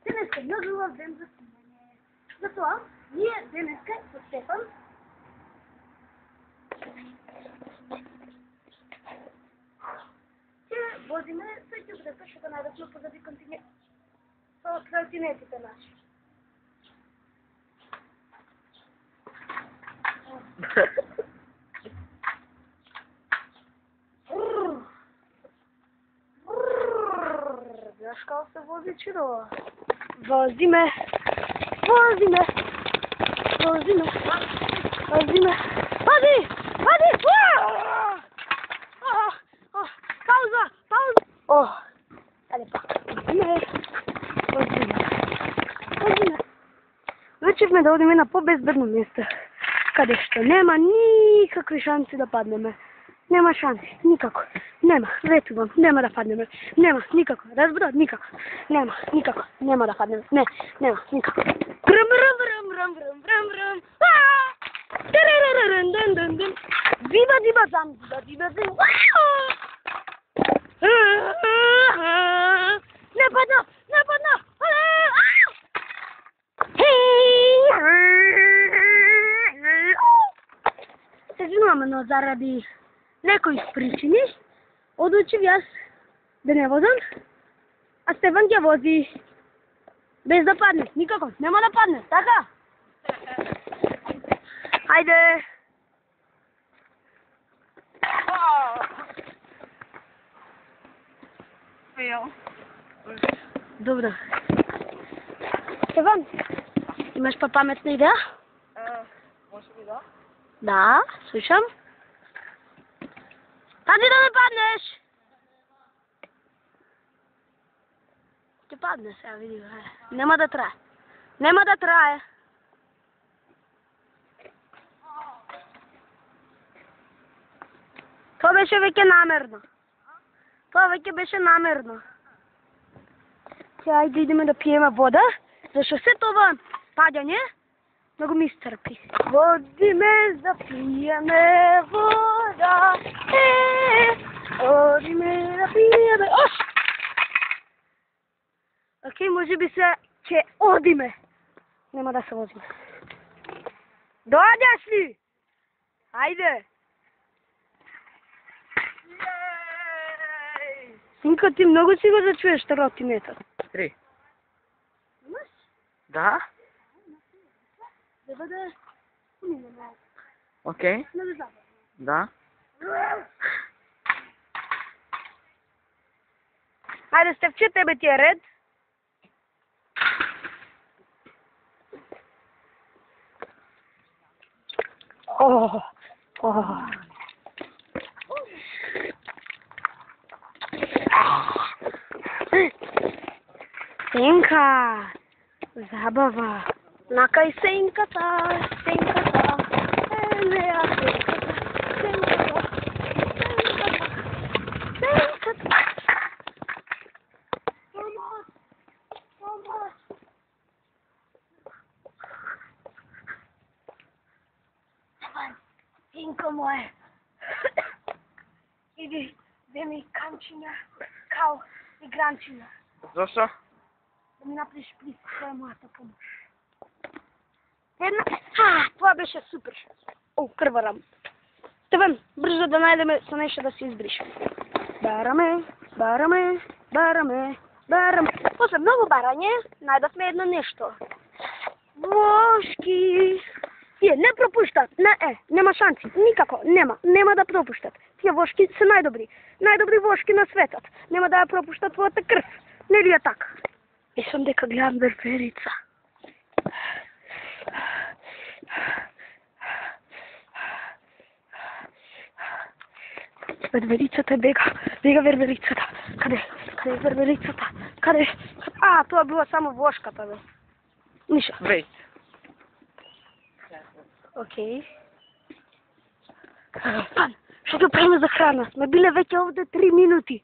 Денеска многу убав ден за снимање. Затоа, ние денеска со Стефан ќе возиме со ѓубрето што го најдовме позади континент. Со тротинетите наши. Знаеш како се вози чудо? Возиме. Вози! Пауза! Ајде пак. Возиме. Речевме да одиме на побезбедно место, каде што нема никакви шанси да паднеме. Нема шанси, никако. Нема, ветувам, нема да паднеме. Нема, никако. Разбра, никако. Нема, никако. Нема да паднеме. Не, нема, никако. Диба зам. Не падна. Се извинуваме, но заради некои причини одлучив јас да не возам, а Стефан ќе вози без да падне. Никако, нема да падне, така? Ајде! Добро. Стефан, имаш паметна идеја? Може би да? Да, слушам. Пази да не паднеш! Ќе падне сега, види. Нема да трае. Тоа беше веќе намерно. Сега ајде идеме да пиеме вода, зашто се тоа паѓање многу ми истрпи. Водиме да пиеме вода, одиме да пиеме... Океј, може би се ќе одиме. Нема да се возиме. Доаѓаш ли? Ајде. Синко, ти многу си го зачуеш тротинетот. 3. Имаш? Да? Да бъде... Окей. Много забавно. Да. Ајде, Стефче, тебе ти е ред. Сенка, забава. Накај сенката, елеа сенката. Синко моје, иди, земи канчиња, као и гранчиња. Зошто? Да ми направиш плис, тоа е мојата помош. Тоа беше супер. Крварам. Стефан, брзо да најдеме со нешто да се избришеме. Бараме. После многу барање, најдовме едно нешто. Вошки. Тие не пропуштат. Нема шанси. Никако. Нема да пропуштат. Тие вошки се најдобри. Најдобри вошки на светот. Нема да ја пропуштат твојата крв. Нели е така? Мислам дека гледам верверица. Верверицата бега верверицата. Каде е верверицата? Каде? Тоа била само вошката, бе. Ништо. Вејт. Океј. Пан, што ќе правиме за храна? Сме биле веќе овде 3 минути.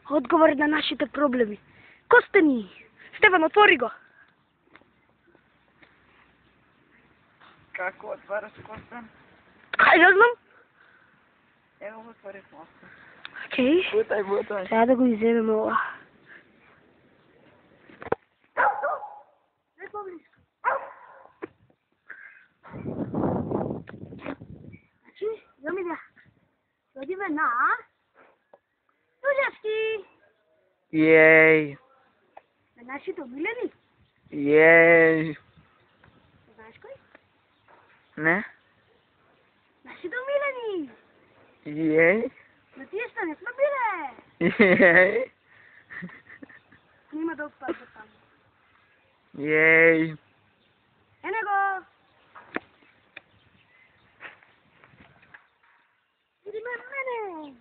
Одговор на нашите проблеми. Костени. Стефан, отвори го. Како отвараш костен? Ај, не знам. Evo го отворих моста. Окей. Бутай. Трябва да го иземем ова. Не поблиско. Значи, замидя. Додиме на Тужевски. Јеј. На нашите обилени. Јеј. Знаеш кој? Не? Нашите обилени. Јеј. На тие што не сме биле. Јеј. Нема да отпадат таму. Јеј. Ене го. Видиме мене.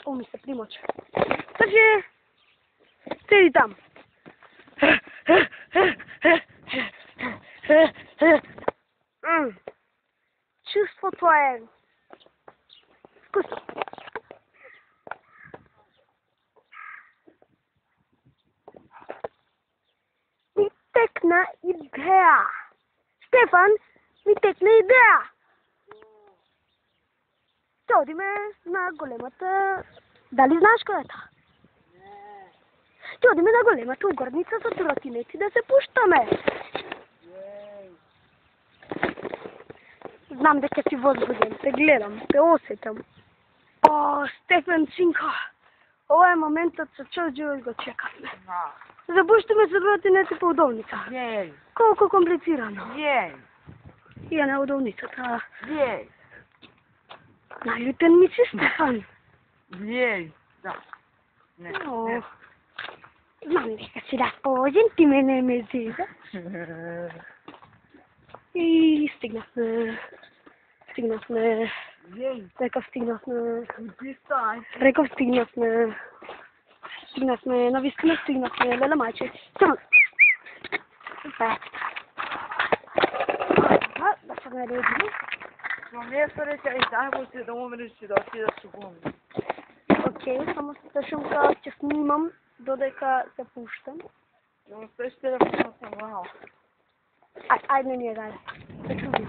О, ми се примоча. Трже! Седи там. Чувството е вкусно. Ми текна идеја. Стефан, ми текна идеја. Ќе одиме на големата... Дали знаеш која е таа? Ќе одиме на големата угорница со тротинети да се пуштаме. Знам дека си возбуден, те гледам, те осетам. О, Стефан синко, ова е моментот со цел живот го чекавме. Запуштаме се тротинети по удовница. Јеј. Колку комплицирано. Јеј. И на удовницата. Јеј. Наљутен ми си, Стефан. Јеј. Да. Не. О, знам дека си расположен, ти мене ме зеза. И стигнавме. Јеј. Реков стигнавме. Пристај. Реков стигнавме. Навистина стигнавме, леле мајче. Само. Да се наредиме. Во место рече, најбој си да умреш и да отидеш со гуми. Окей, само слушам кога ќе снимам, додека се пуштам. Да му стоиш телефонот на глава. Ајде ние даде. Се чуди.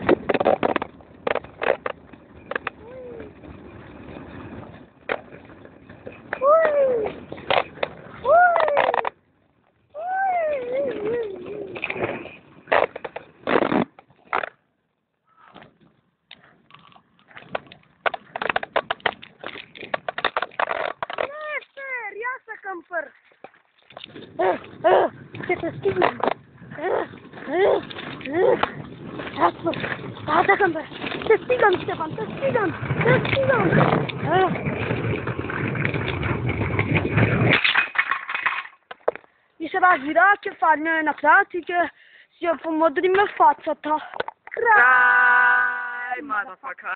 Кампер. Ќе те стигнам. Распор. Да, кампер. Те стигам, Стефан, те стигам. И се разбира, ќе фадне на крат и ќе си ја помодриме фацата. Крај, motherfucker.